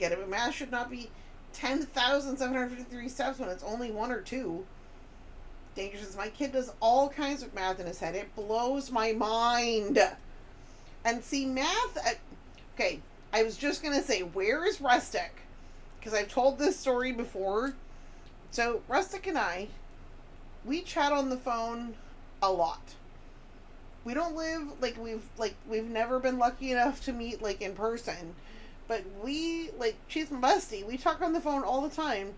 get it, but math should not be 10,753 steps when it's only one or two. Danger says, my kid does all kinds of math in his head. It blows my mind. And see, math... okay, I was just going to say, where is Rustic? Because I've told this story before. So, Rustic and I, we chat on the phone a lot. We don't live, we've never been lucky enough to meet, in person. But she's my bestie. We talk on the phone all the time.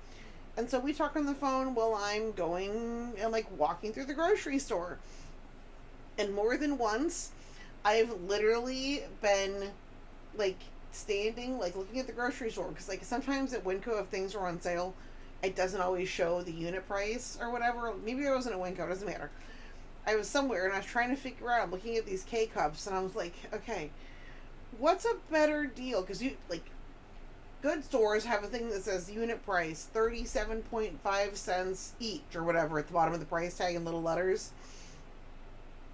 And so we talk on the phone while I'm going and, walking through the grocery store. And more than once, I've literally been, standing, looking at the grocery store. Because, sometimes at Winco, if things are on sale, it doesn't always show the unit price or whatever. Maybe I wasn't at Winco. It doesn't matter. I was somewhere, and I was trying to figure out, I'm looking at these K-Cups, and I was like, okay, what's a better deal? Because, good stores have a thing that says unit price, 37.5 cents each, or whatever, at the bottom of the price tag in little letters.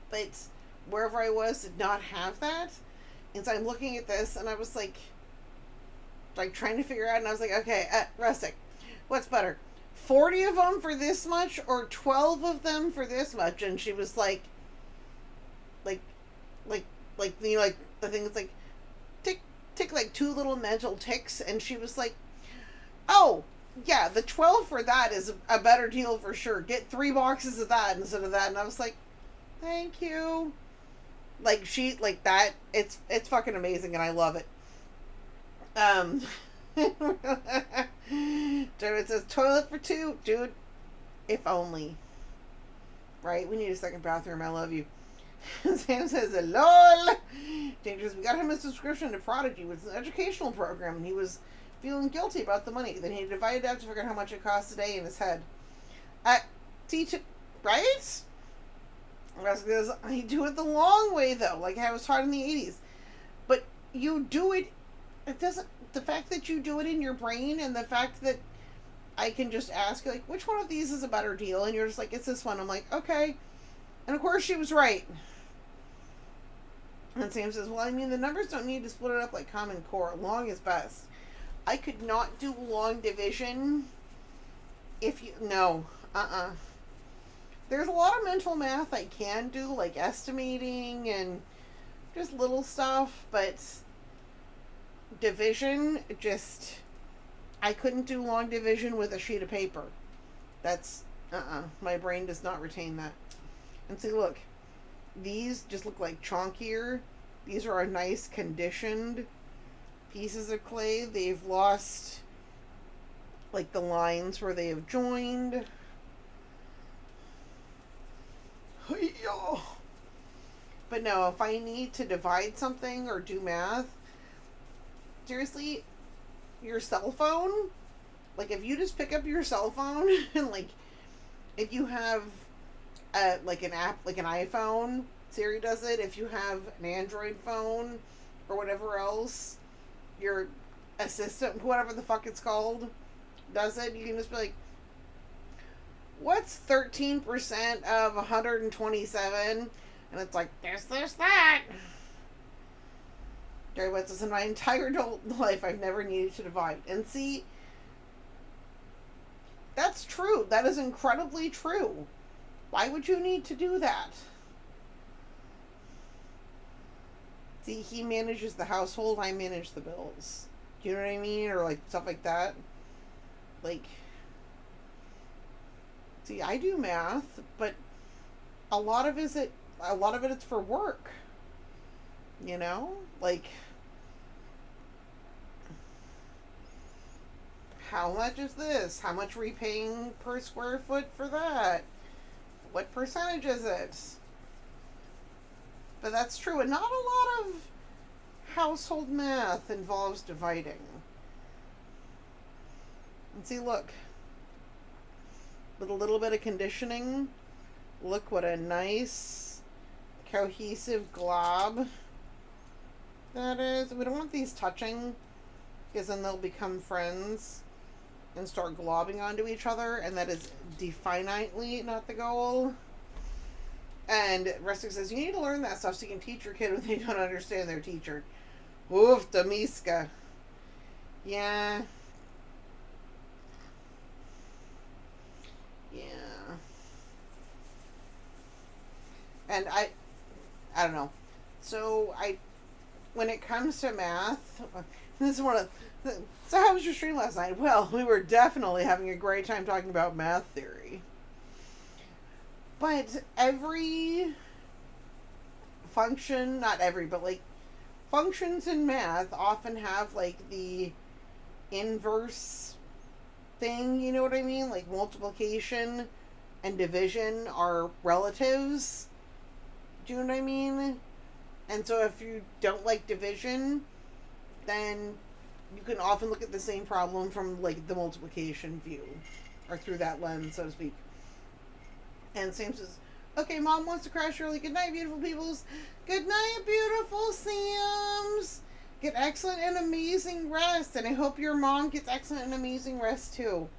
But wherever I was did not have that. And so I'm looking at this, and I was trying to figure out, and I was like, okay, Rustic, what's better? 40 of them for this much, or 12 of them for this much? And she was the thing that's tick, two little mental ticks, and she was like, oh, yeah, the 12 for that is a better deal for sure. Get 3 boxes of that instead of that. And I was like, thank you. That, it's fucking amazing, and I love it. It says toilet for 2. Dude, if only. Right? We need a second bathroom. I love you. Sam says, lol. Dangerous. We got him a subscription to Prodigy, which is an educational program, and he was feeling guilty about the money. Then he divided out to figure out how much it costs a day in his head. Right? Because I do it the long way, though, like I was taught in the 80s. But you do it, the fact that you do it in your brain, and the fact that I can just ask, which one of these is a better deal? And you're just like, it's this one. I'm like, okay. And of course she was right. And Sam says, well, the numbers don't need to split it up like Common Core. Long is best. I could not do long division if you... No. There's a lot of mental math I can do, like estimating and just little stuff, but division, I couldn't do long division with a sheet of paper. That's... My brain does not retain that. And see, look. These just look like chonkier. These are a nice conditioned pieces of clay. They've lost the lines where they have joined. But no, if I need to divide something or do math, seriously, your cell phone, if you just pick up your cell phone and if you have an app, an iPhone, Siri does it. If you have an Android phone or whatever else, your assistant, whatever the fuck it's called, does it. You can just be like, what's 13% of 127? And it's like, this, that. Gary Wetz says, in my entire adult life, I've never needed to divide. And see, that's true. That is incredibly true. Why would you need to do that? See, he manages the household, I manage the bills. Do you know what I mean? Or stuff like that. See, I do math, but a lot of it's for work. You know? How much is this? How much are we paying per square foot for that? What percentage is it? But that's true, and not a lot of household math involves dividing. And see, look. With a little bit of conditioning, look what a nice, cohesive glob that is. We don't want these touching, because then they'll become friends and start globbing onto each other, and that is definitely not the goal. And Rustic says, you need to learn that stuff so you can teach your kid when they don't understand their teacher. Oof, Damiska. Yeah. Yeah. And I don't know. So when it comes to math, this is one of so how was your stream last night? Well, we were definitely having a great time talking about math theory. But every function, not every, but like functions in math often have like the inverse thing, you know what I mean? Like multiplication and division are relatives. Do you know what I mean? And so if you don't like division, then you can often look at the same problem from like the multiplication view or through that lens, so to speak. And Sam says, okay, Mom wants to crash early. Good night, beautiful peoples. Good night, beautiful Sams. Get excellent and amazing rest. And I hope your mom gets excellent and amazing rest too.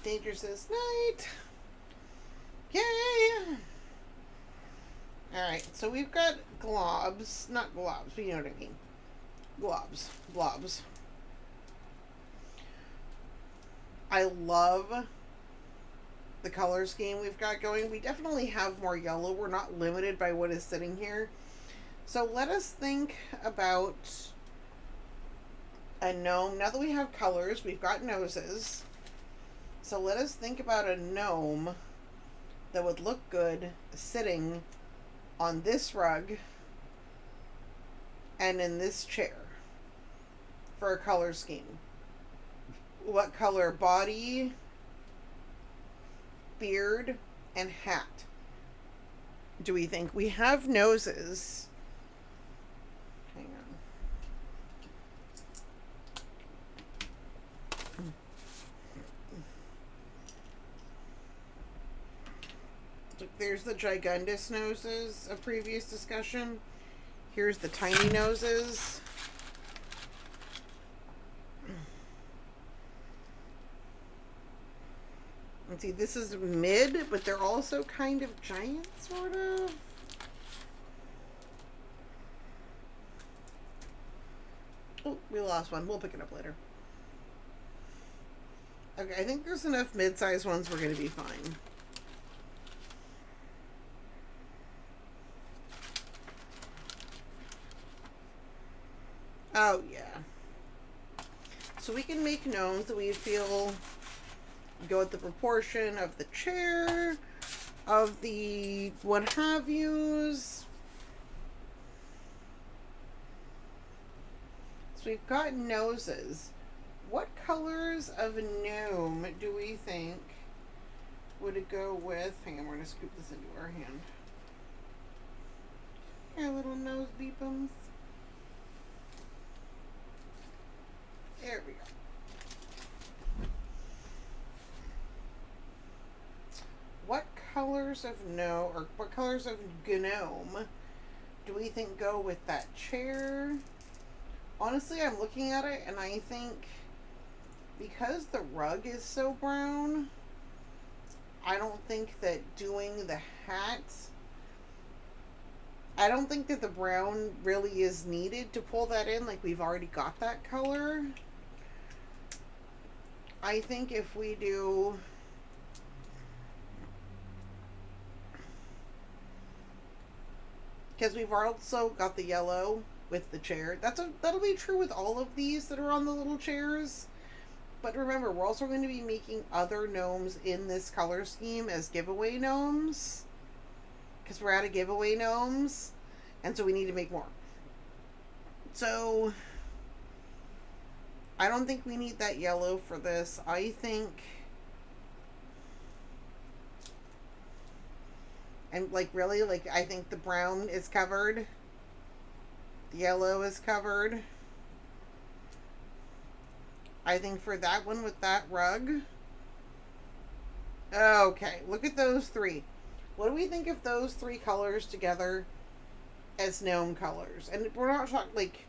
Danger says, night. Yay. Alright, so we've got globs. Not globs, but you know what I mean. Globs. Blobs. I love the color scheme we've got going. We definitely have more yellow. We're not limited by what is sitting here. So let us think about a gnome. Now that we have colors, we've got noses. So let us think about a gnome that would look good sitting on this rug and in this chair for a color scheme. What color body, beard, and hat do we think? We have noses. Hang on. There's the gigundous noses, a previous discussion. Here's the tiny noses. And see, this is mid, but they're also kind of giant, sort of. Oh, we lost one. We'll pick it up later. Okay, I think there's enough mid-sized ones. We're going to be fine. Oh, yeah. So we can make gnomes that we feel go with the proportion of the chair, of the what have yous. So we've got noses. What colors of gnome do we think would it go with? Hang on, we're going to scoop this into our hand. Our little nose beepums. There we go. What colors of what colors of gnome do we think go with that chair? Honestly, I'm looking at it and I think because the rug is so brown, I don't think that doing the hat, I don't think that the brown really is needed to pull that in. Like, we've already got that color. I think if we do because we've also got the yellow with the chair. That'll be true with all of these that are on the little chairs. But remember, we're also going to be making other gnomes in this color scheme as giveaway gnomes. Because we're out of giveaway gnomes. And so we need to make more. So I don't think we need that yellow for this. I think... And like really, like I think the brown is covered. The yellow is covered. I think for that one with that rug. Okay, look at those three. What do we think of those three colors together as gnome colors? And we're not talking like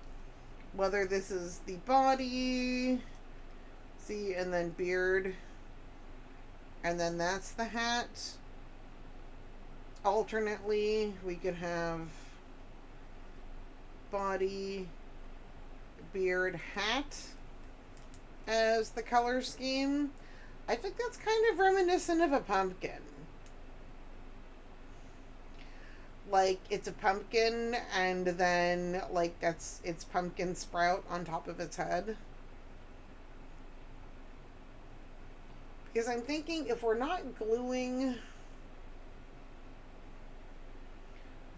whether this is the body, see, and then beard, and then that's the hat. Alternately, we could have body, beard, hat as the color scheme. I think that's kind of reminiscent of a pumpkin. Like, it's a pumpkin, and then, like, that's its pumpkin sprout on top of its head. Because I'm thinking if we're not gluing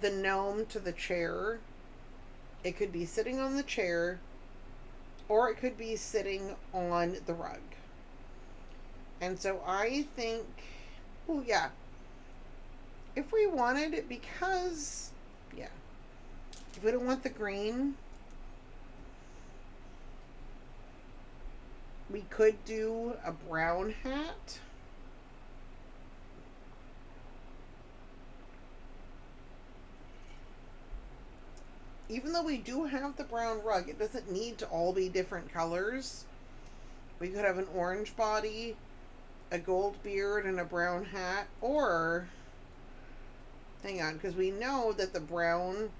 the gnome to the chair, it could be sitting on the chair, or it could be sitting on the rug. And so I think, oh yeah, if we wanted it, because, yeah, if we don't want the green, we could do a brown hat. Even though we do have the brown rug, it doesn't need to all be different colors. We could have an orange body, a gold beard, and a brown hat. Or, hang on, because we know that the brown...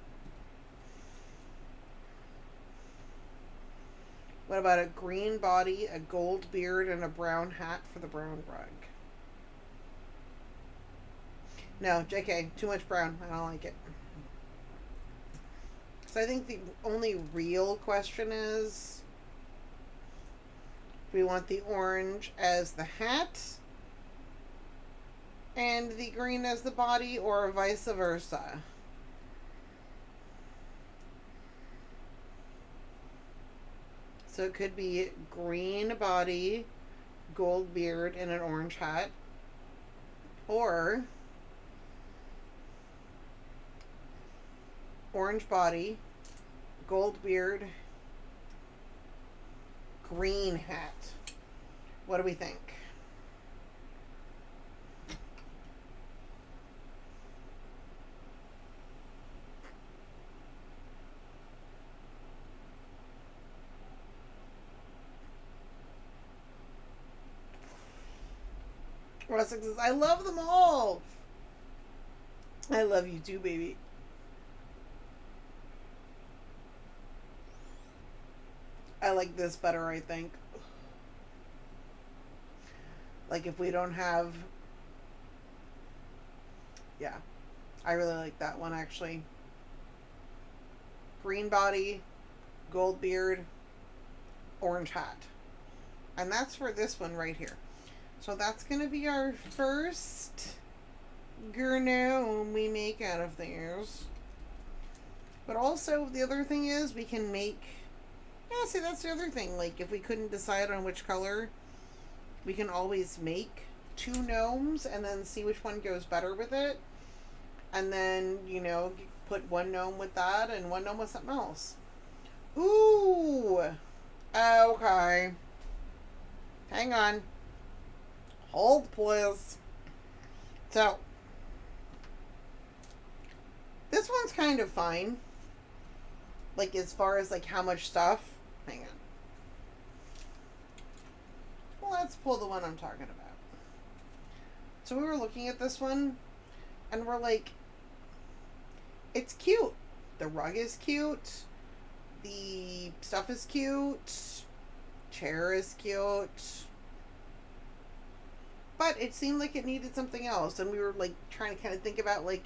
What about a green body, a gold beard, and a brown hat for the brown rug? No, JK, too much brown. I don't like it. So I think the only real question is, do we want the orange as the hat and the green as the body, or vice versa? So it could be green body, gold beard, and an orange hat. Or orange body, gold beard, green hat. What do we think? Rustic says, I love them all. I love you too, baby. I like this better, I think. Like, if we don't have... Yeah. I really like that one, actually. Green body, gold beard, orange hat. And that's for this one right here. So that's going to be our first gnome we make out of these. But also, the other thing is, we can make... Yeah, see, that's the other thing. Like, if we couldn't decide on which color, we can always make 2 gnomes and then see which one goes better with it. And then, you know, put 1 gnome with that and 1 gnome with something else. Ooh! Okay. Hang on. Hold, please. So, this one's kind of fine. Like, as far as, like, how much stuff. Hang on. Well, let's pull the one I'm talking about. So we were looking at this one, and we're like, it's cute. The rug is cute. The stuff is cute. Chair is cute. But it seemed like it needed something else, and we were, like, trying to kind of think about, like,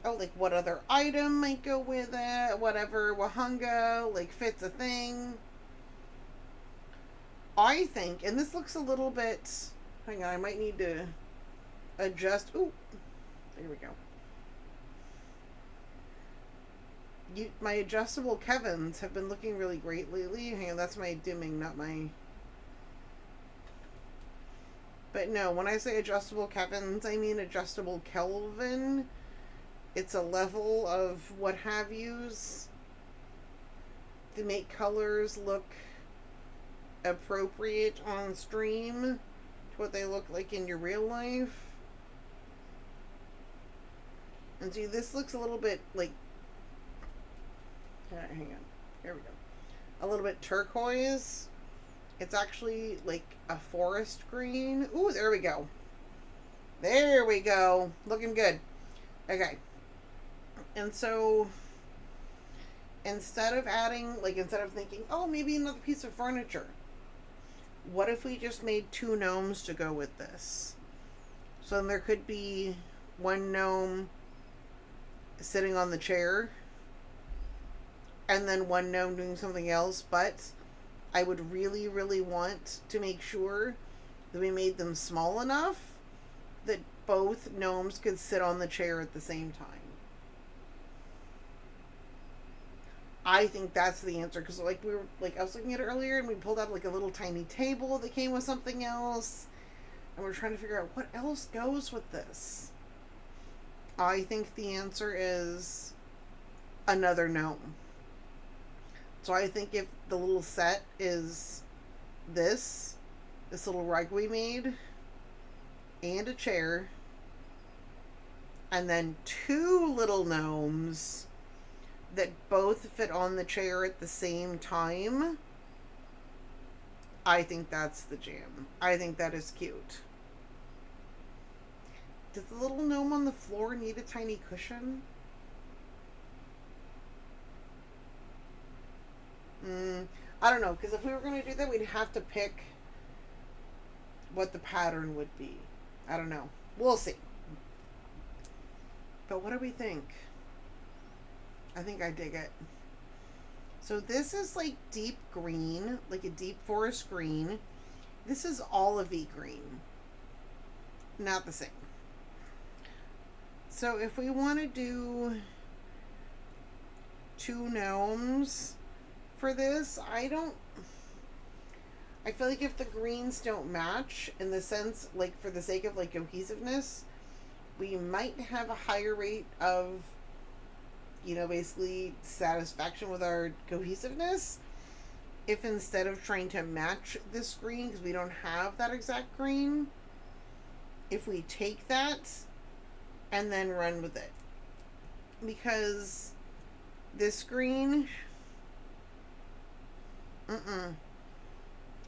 oh, like, what other item might go with it, whatever, wahunga, like, fits a thing. I think, and this looks a little bit, hang on, I might need to adjust, ooh, there we go. My adjustable Kevins have been looking really great lately. Hang on, that's my dimming, not my... But no, when I say adjustable Kevins, I mean adjustable Kelvin. It's a level of what have yous to make colors look appropriate on stream to what they look like in your real life. And see, this looks a little bit like... hang on. Here we go. A little bit turquoise. It's actually like a forest green. Ooh, there we go. There we go. Looking good. Okay. And so instead of adding, like, instead of thinking, oh, maybe another piece of furniture, what if we just made two gnomes to go with this? So then there could be one gnome sitting on the chair and then one gnome doing something else, but I would really, really want to make sure that we made them small enough that both gnomes could sit on the chair at the same time. I think that's the answer, because like we were like I was looking at it earlier and we pulled out like a little tiny table that came with something else and we're trying to figure out what else goes with this. I think the answer is another gnome. So I think if the little set is this little rug we made and a chair and then two little gnomes that both fit on the chair at the same time, I think that's the jam. I think that is cute. Does the little gnome on the floor need a tiny cushion? I don't know, because if we were going to do that, we'd have to pick what the pattern would be. I don't know. We'll see. But what do we think? I think I dig it. So this is like deep green, like a deep forest green. This is olivey green. Not the same. So if we want to do two gnomes for this, I feel like if the greens don't match, in the sense, like for the sake of like cohesiveness, we might have a higher rate of, you know, basically satisfaction with our cohesiveness if instead of trying to match this green, because we don't have that exact green, if we take that and then run with it. Because this green,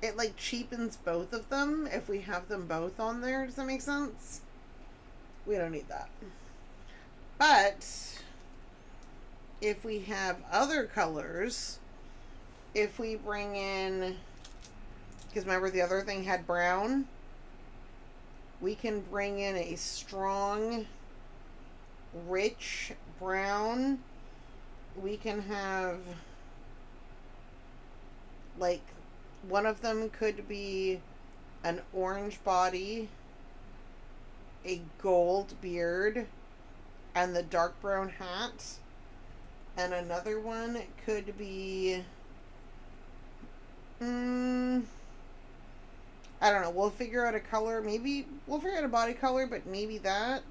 it like cheapens both of them if we have them both on there. Does that make sense? We don't need that. But if we have other colors, if we bring in, because remember the other thing had brown, we can bring in a strong, rich brown. We can have, like, one of them could be an orange body, a gold beard, and the dark brown hat. And another one could be, I don't know. We'll figure out a color. Maybe we'll figure out a body color, but maybe that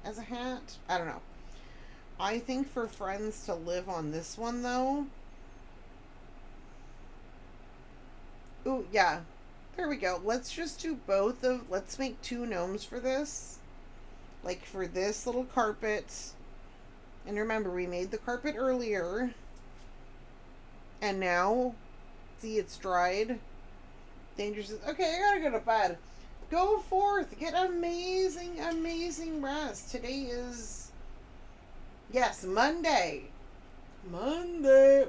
as a hat. I don't know. I think for friends to live on this one, though. Ooh, yeah. There we go. Let's just do both of... Let's make two gnomes for this. Like, for this little carpet. And remember, we made the carpet earlier. And now, see, it's dried. Danger says, okay, I gotta go to bed. Go forth. Get amazing, amazing rest. Today is, yes, Monday. Monday.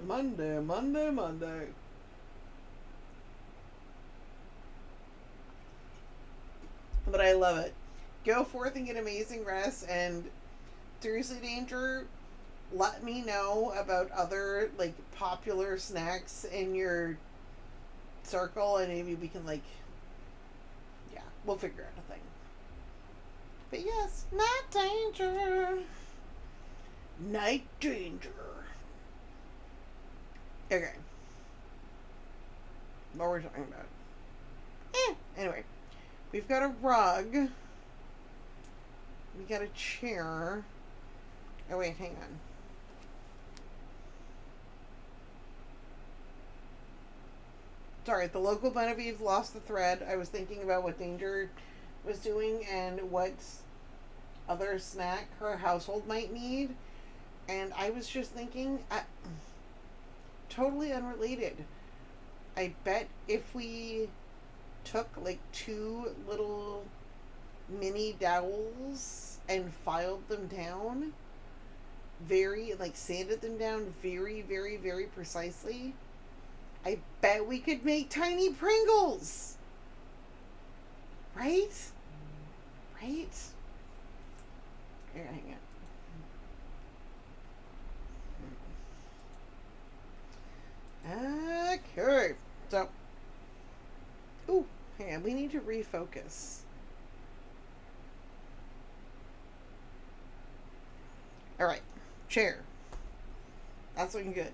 But I love it. Go forth and get amazing rest. And seriously, Danger, let me know about other, like, popular snacks in your circle, and maybe we can, like, yeah, we'll figure out a thing. But yes, night danger. Night danger. Okay. What were we talking about? Anyway. We've got a rug. We got a chair. Oh wait, hang on. Sorry, the local Genevieve lost the thread. I was thinking about what Danger was doing and what other snack her household might need. And I was just thinking, totally unrelated. I bet if we took like two little mini dowels and filed them down very, like, sanded them down very, very, very precisely, I bet we could make tiny Pringles. Right? Right? Here, hang on. Okay. So, ooh, hang on. We need to refocus. All right. Chair. That's looking good.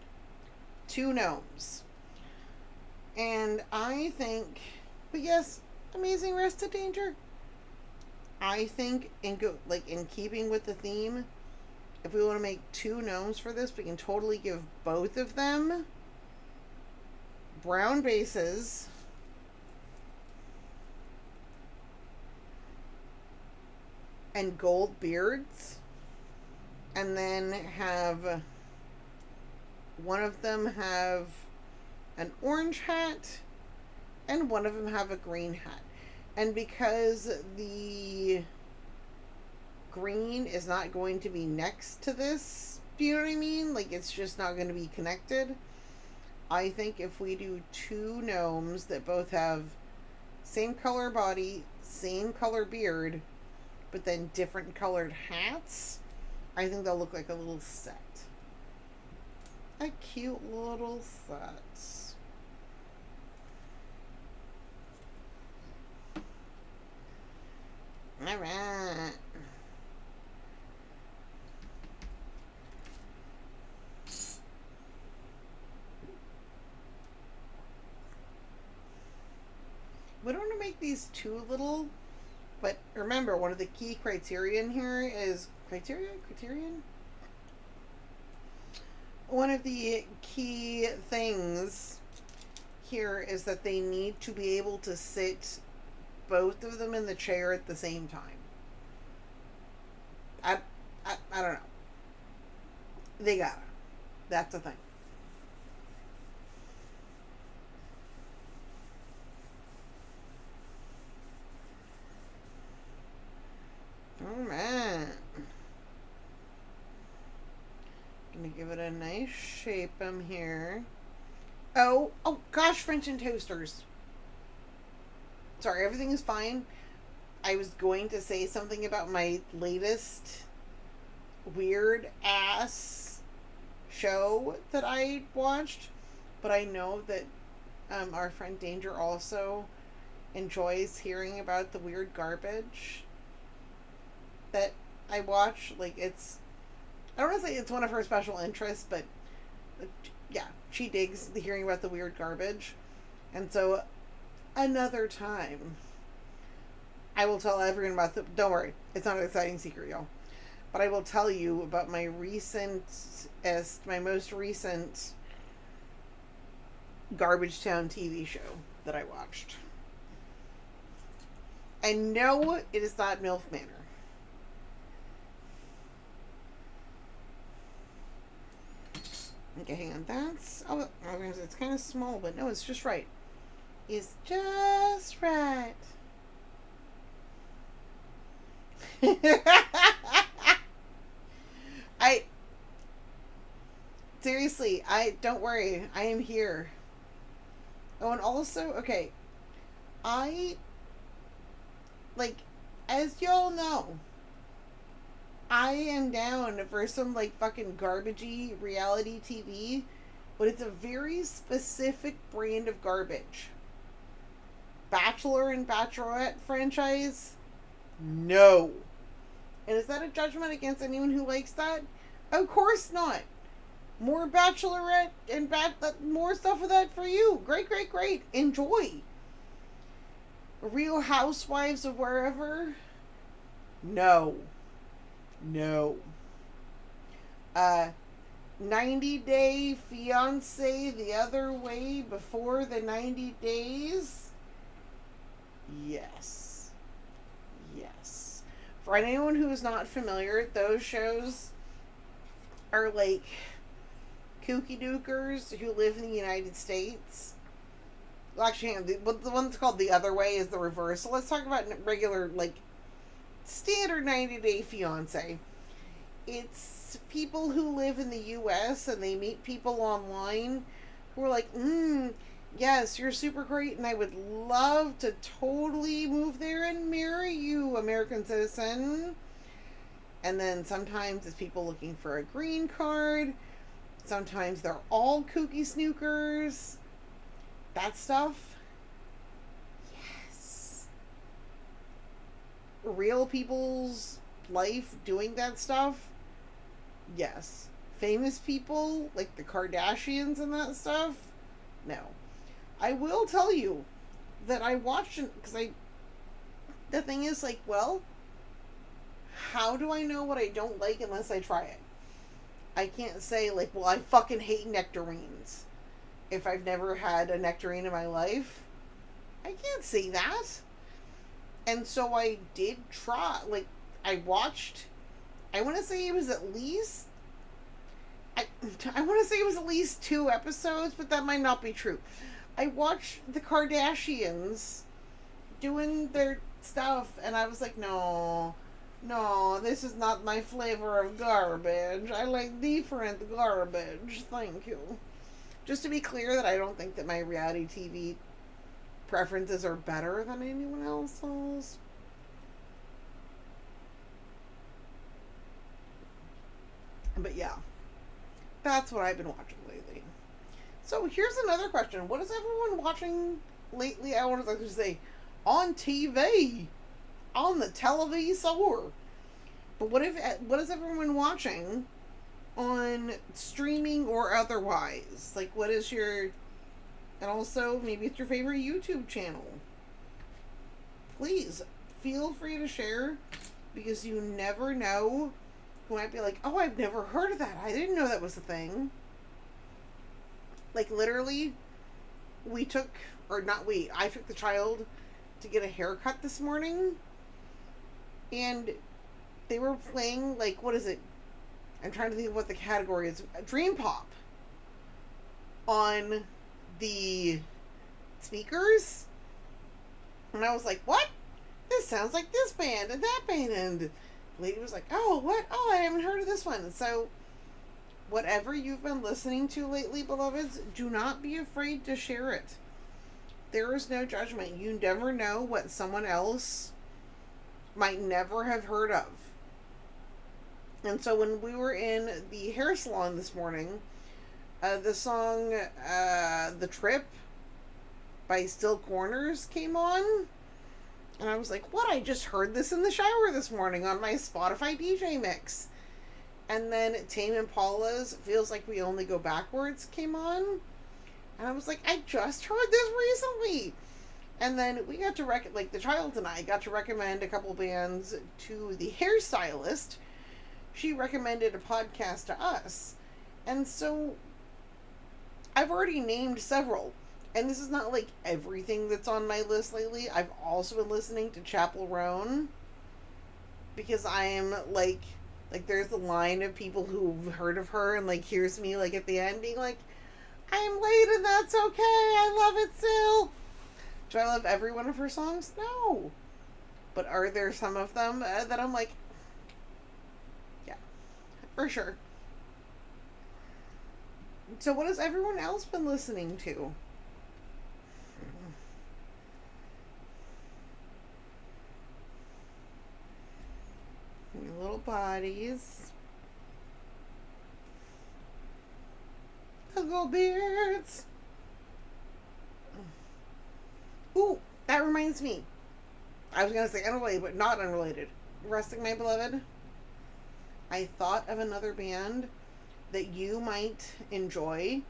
2 gnomes. And I think, but yes, amazing rest of danger. I think in keeping with the theme, if we want to make 2 gnomes for this, we can totally give both of them brown bases and gold beards, and then have one of them have an orange hat and one of them have a green hat. And because the green is not going to be next to this, do you know what I mean? Like, it's just not going to be connected. I think if we do 2 gnomes that both have same color body, same color beard, but then different colored hats, I think they'll look like a little set. A cute little set. Alright. We don't want to make these too little, but remember, one of the key criterion here is criterion? One of the key things here is that they need to be able to sit both of them in the chair at the same time. I don't know. They gotta. That's the thing. Oh man. Gonna give it a nice shape here. Oh gosh, French and toasters. Sorry, everything is fine. I was going to say something about my latest weird ass show that I watched, but I know that our friend Danger also enjoys hearing about the weird garbage that I watch. Like, it's, I don't want to say it's one of her special interests, but yeah, she digs the hearing about the weird garbage. And so another time I will tell everyone about the, don't worry, it's not an exciting secret, y'all, but I will tell you about my most recent Garbage Town TV show that I watched. And no, it is not MILF Manor. Okay, hang on. That's, it's kind of small, but no, it's just right. It's just right. Seriously, don't worry, I am here. Oh, and also, okay, as y'all know, I am down for some, fucking garbagey reality TV, but it's a very specific brand of garbage. Bachelor and Bachelorette franchise? No. And is that a judgment against anyone who likes that? Of course not. More Bachelorette and more stuff of that for you. Great, great, great. Enjoy. Real Housewives of wherever? No. 90 Day Fiancé the other way before the 90 days? Yes. For anyone who is not familiar, those shows are like kooky dookers who live in the United States. Well, actually, the one that's called The Other Way is the reverse. So let's talk about regular, standard 90 Day Fiance. It's people who live in the US and they meet people online who are like, yes, you're super great and I would love to totally move there and marry you, American citizen. And then sometimes it's people looking for a green card. Sometimes they're all kooky snookers. That stuff. Yes. Real people's life doing that stuff. Yes. Famous people like the Kardashians and that stuff. No. I will tell you that I watched it because the thing is, like, well, how do I know what I don't like unless I try it? I can't say, like, well, I fucking hate nectarines if I've never had a nectarine in my life. I can't say that. And so I did try, like, I watched, I want to say it was at least, I want to say it was at least 2 episodes, but that might not be true. I watched the Kardashians doing their stuff, and I was like, no, this is not my flavor of garbage. I like different garbage. Thank you. Just to be clear that I don't think that my reality TV preferences are better than anyone else's. But yeah, that's what I've been watching lately. So here's another question. What is everyone watching lately? I want to say on TV. On the televisor. But what is everyone watching on streaming or otherwise? Like, what is your, and also maybe it's your favorite YouTube channel. Please feel free to share, because you never know who might be like, oh, I've never heard of that. I didn't know that was a thing. Like, literally, I took the child to get a haircut this morning. And they were playing, like, what is it? I'm trying to think of what the category is. Dream Pop. On the speakers. And I was like, what? This sounds like this band and that band. And the lady was like, oh, what? Oh, I haven't heard of this one. So, whatever you've been listening to lately, beloveds, do not be afraid to share it. There is no judgment. You never know what someone else might never have heard of. And so when we were in the hair salon this morning, the song The Trip by Still Corners came on. And I was like, what? I just heard this in the shower this morning on my Spotify DJ mix. And then Tame Impala's Feels Like We Only Go Backwards came on. And I was like, I just heard this recently. And then we got to the child and I got to recommend a couple bands to the hairstylist. She recommended a podcast to us. And so I've already named several. And this is not like everything that's on my list lately. I've also been listening to Chapel Roan. Because I am like there's the line of people who've heard of her and like hears me like at the end being like, I'm late and that's okay. I love it still. Do I love every one of her songs? No. But are there some of them that I'm like, yeah, for sure. So what has everyone else been listening to? Your little bodies. Little beards. Ooh, that reminds me. I was going to say unrelated, but not unrelated. Resting My Beloved. I thought of another band that you might enjoy.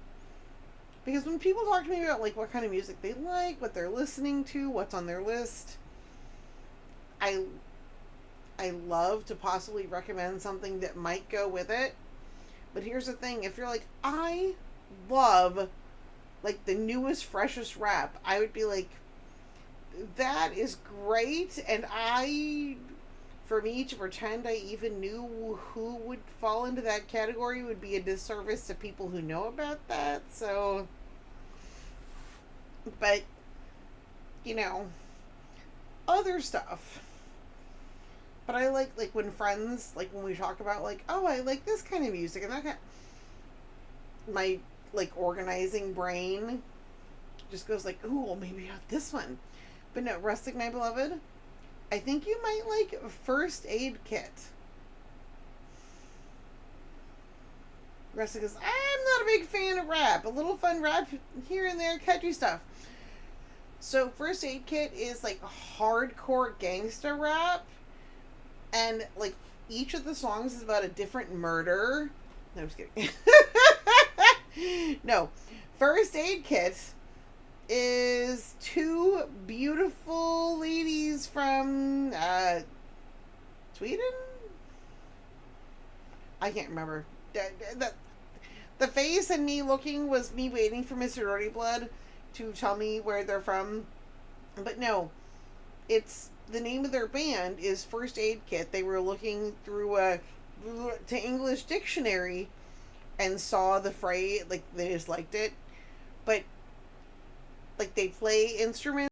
Because when people talk to me about like what kind of music they like, what they're listening to, what's on their list, I love to possibly recommend something that might go with it. But here's the thing. If you're like, I love like the newest, freshest rap, I would be like, that is great, and for me to pretend I even knew who would fall into that category would be a disservice to people who know about that, so, but, you know, other stuff. But I like when friends, like when we talk about like, oh, I like this kind of music, and that kind my like organizing brain just goes like, ooh, well, maybe I have this one. But no, Rustic, my beloved, I think you might like First Aid Kit. Rustic goes, I'm not a big fan of rap. A little fun rap here and there, catchy stuff. So First Aid Kit is like hardcore gangsta rap, and like each of the songs is about a different murder. No, I'm just kidding. No, First Aid Kit is two beautiful ladies from Sweden. I can't remember. The face and me looking was me waiting for Mr. Dirty Blood to tell me where they're from. But no, it's the name of their band is First Aid Kit. They were looking through a to English dictionary and saw the phrase, like they just liked it. But like they play instruments